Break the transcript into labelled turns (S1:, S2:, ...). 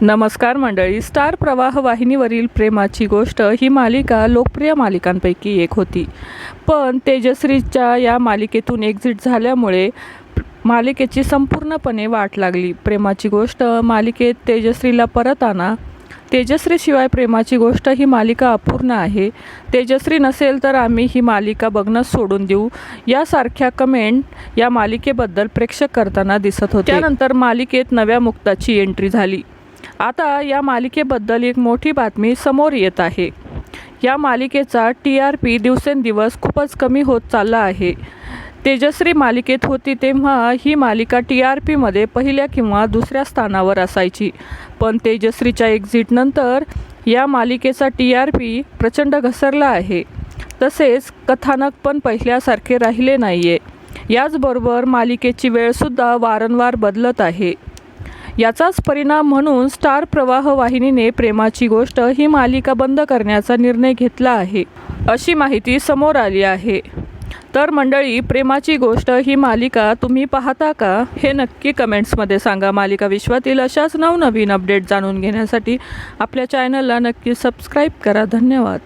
S1: नमस्कार मंडळी, स्टार प्रवाह वाहिनीवरील प्रेमाची गोष्ट ही मालिका लोकप्रिय मालिकांपैकी एक होती. पण तेजश्रीच्या या मालिकेतून एक्झिट झाल्यामुळे मालिकेची संपूर्णपणे वाट लागली. प्रेमाची गोष्ट मालिकेत तेजश्रीला परत आणा. तेजश्रीशिवाय प्रेमाची गोष्ट ही मालिका अपूर्ण आहे. तेजश्री नसेल तर आम्ही ही मालिका बघणं सोडून देऊ, यासारख्या कमेंट या मालिकेबद्दल प्रेक्षक करताना दिसत होते. त्यानंतर मालिकेत नव्या मुक्ताची एंट्री झाली. आता या मालिकेबद्दल एक मोठी बातमी समोर येत आहे. या मालिकेचा TRP दिवसेंदिवस खूपच कमी होत चालला आहे. तेजश्री मालिकेत होती तेव्हा ही मालिका TRPमध्ये पहिल्या किंवा दुसऱ्या स्थानावर असायची. पण तेजश्रीच्या एक्झिटनंतर या मालिकेचा TRP प्रचंड घसरला आहे. तसेच कथानक पण पहिल्यासारखे राहिले नाही आहे. याचबरोबर मालिकेची वेळसुद्धा वारंवार बदलत आहे. याचाच परिणाम म्हणून स्टार प्रवाह वाहिनीने प्रेमाची गोष्ट ही मालिका बंद करण्याचा निर्णय घेतला आहे, अशी माहिती समोर आली आहे. तर मंडळी, प्रेमाची गोष्ट ही मालिका तुम्ही पाहता का, हे नक्की कमेंट्समध्ये सांगा. मालिका विश्वातील अशाच नवनवीन अपडेट जाणून घेण्यासाठी आपल्या चॅनलला नक्की सबस्क्राईब करा. धन्यवाद.